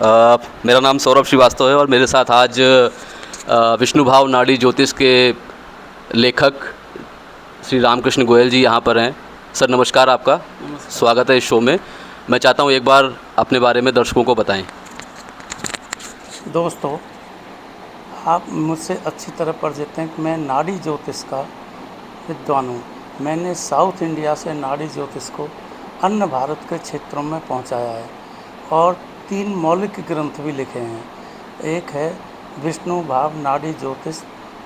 मेरा नाम सौरभ श्रीवास्तव है और मेरे साथ आज विष्णु भाव नाड़ी ज्योतिष के लेखक श्री रामकृष्ण गोयल जी यहाँ पर हैं। सर नमस्कार, आपका स्वागत है इस शो में। मैं चाहता हूँ एक बार अपने बारे में दर्शकों को बताएं। दोस्तों, आप मुझसे अच्छी तरह परिचित हैं कि मैं नाड़ी ज्योतिष का विद्वान हूँ। मैंने साउथ इंडिया से नाड़ी ज्योतिष को अन्य भारत के क्षेत्रों में पहुँचाया है और 3 मौलिक ग्रंथ भी लिखे हैं। एक है विष्णु भाव नाड़ी ज्योतिष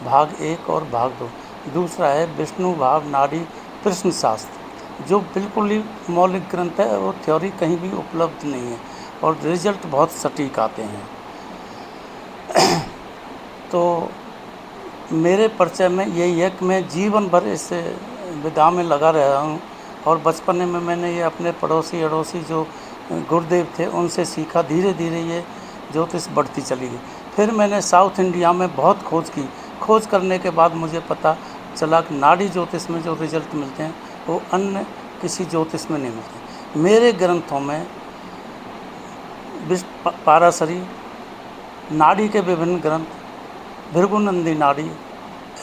भाग 1 और भाग 2। दूसरा है विष्णु भाव नाड़ी प्रश्न शास्त्र, जो बिल्कुल ही मौलिक ग्रंथ है। वो थ्योरी कहीं भी उपलब्ध नहीं है और रिजल्ट बहुत सटीक आते हैं। तो मेरे परिचय में यही है कि मैं जीवन भर इस विधा में लगा रहा हूँ और बचपन में मैंने ये अपने पड़ोसी अड़ोसी जो गुरुदेव थे उनसे सीखा। धीरे धीरे ये ज्योतिष बढ़ती चली गई। फिर मैंने साउथ इंडिया में बहुत खोज की। खोज करने के बाद मुझे पता चला कि नाड़ी ज्योतिष में जो रिजल्ट मिलते हैं वो अन्य किसी ज्योतिष में नहीं मिलते। मेरे ग्रंथों में पाराशरी नाड़ी के विभिन्न ग्रंथ, भृगुनंदी नाड़ी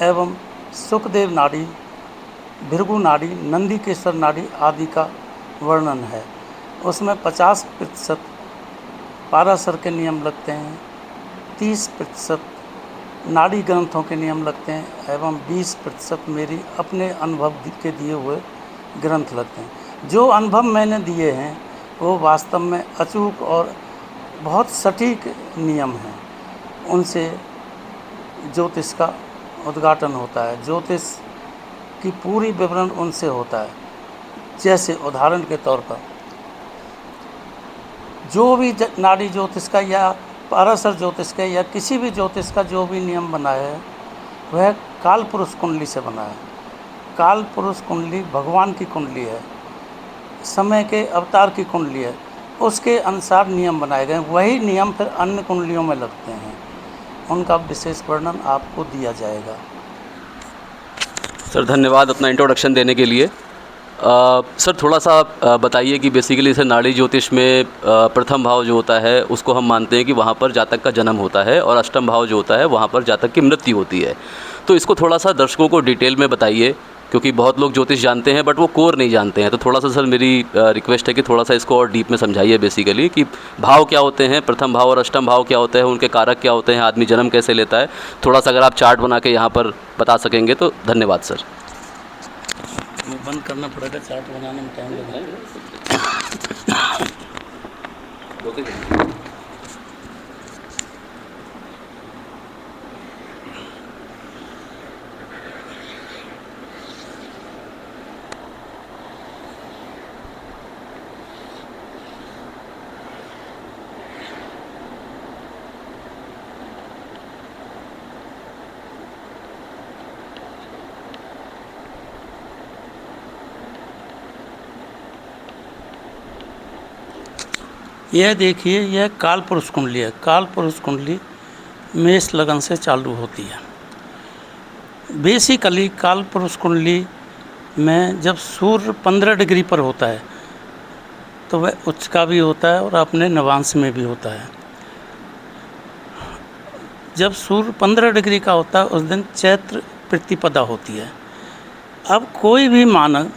एवं सुखदेव नाड़ी, भृगु नाड़ी, नंदीकेश्वर नाड़ी आदि का वर्णन है। उसमें 50% पाराशर के नियम लगते हैं, 30% नाड़ी ग्रंथों के नियम लगते हैं एवं 20% मेरी अपने अनुभव के दिए हुए ग्रंथ लगते हैं। जो अनुभव मैंने दिए हैं वो वास्तव में अचूक और बहुत सटीक नियम हैं। उनसे ज्योतिष का उद्घाटन होता है, ज्योतिष की पूरी विवरण उनसे होता है। जैसे उदाहरण के तौर पर जो भी नाड़ी ज्योतिष का या पाराशर ज्योतिष का या किसी भी ज्योतिष का जो भी नियम बना है वह काल पुरुष कुंडली से बना है। काल पुरुष कुंडली भगवान की कुंडली है, समय के अवतार की कुंडली है। उसके अनुसार नियम बनाए गए। वही नियम फिर अन्य कुंडलियों में लगते हैं। उनका विशेष वर्णन आपको दिया जाएगा। सर धन्यवाद अपना इंट्रोडक्शन देने के लिए। सर थोड़ा सा बताइए कि बेसिकली इसे नाड़ी ज्योतिष में प्रथम भाव जो होता है उसको हम मानते हैं कि वहाँ पर जातक का जन्म होता है और अष्टम भाव जो होता है वहाँ पर जातक की मृत्यु होती है। तो इसको थोड़ा सा दर्शकों को डिटेल में बताइए, क्योंकि बहुत लोग ज्योतिष जानते हैं बट वो कोर नहीं जानते हैं। तो थोड़ा सा सर मेरी रिक्वेस्ट है कि थोड़ा सा इसको और डीप में समझाइए बेसिकली कि भाव क्या होते हैं, प्रथम भाव और अष्टम भाव क्या होते हैं, उनके कारक क्या होते हैं, आदमी जन्म कैसे लेता है। थोड़ा सा अगर आप चार्ट बना के यहाँ पर बता सकेंगे तो धन्यवाद सर। बंद करना पड़ेगा, चार्ट बनाने में टाइम लगेगा। यह देखिए, यह काल पुरुष कुंडली है। काल पुरुष कुंडली मेष लगन से चालू होती है। बेसिकली काल पुरुष कुंडली में जब सूर्य 15 डिग्री पर होता है तो वह उच्च का भी होता है और अपने नवांश में भी होता है। जब सूर्य 15 डिग्री का होता है उस दिन चैत्र प्रतिपदा होती है। अब कोई भी मानव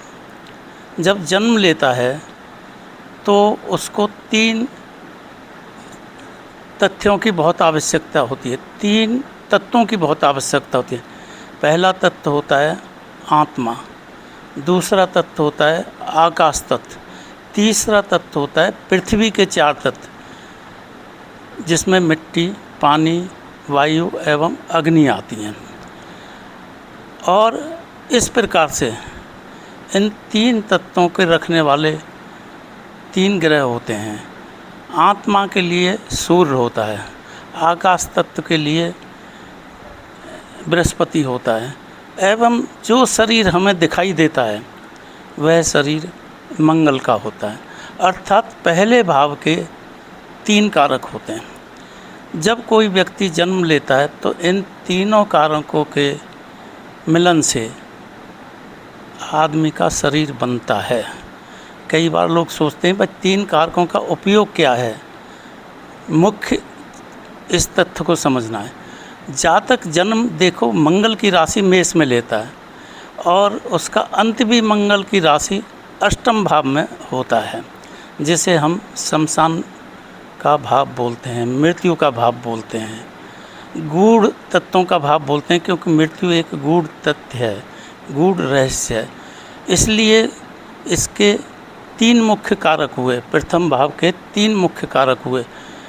जब जन्म लेता है तो उसको 3 तथ्यों की बहुत आवश्यकता होती है, 3 तत्वों की बहुत आवश्यकता होती है। पहला तत्व होता है आत्मा, दूसरा तत्व होता है आकाश तत्व, तीसरा तत्व होता है पृथ्वी के 4 तत्व जिसमें मिट्टी, पानी, वायु एवं अग्नि आती हैं। और इस प्रकार से इन 3 तत्वों के रखने वाले 3 ग्रह होते हैं। आत्मा के लिए सूर्य होता है, आकाश तत्व के लिए बृहस्पति होता है एवं जो शरीर हमें दिखाई देता है वह शरीर मंगल का होता है। अर्थात पहले भाव के 3 कारक होते हैं। जब कोई व्यक्ति जन्म लेता है तो इन तीनों कारकों के मिलन से आदमी का शरीर बनता है। कई बार लोग सोचते हैं भाई 3 कारकों का उपयोग क्या है। मुख्य इस तथ्य को समझना है। जातक जन्म देखो मंगल की राशि मेष में लेता है और उसका अंत भी मंगल की राशि अष्टम भाव में होता है, जिसे हम शमशान का भाव बोलते हैं, मृत्यु का भाव बोलते हैं, गूढ़ तत्वों का भाव बोलते हैं, क्योंकि मृत्यु एक गूढ़ तथ्य है, गूढ़ रहस्य है। इसलिए इसके तीन मुख्य कारक हुए, प्रथम भाव के तीन मुख्य कारक हुए।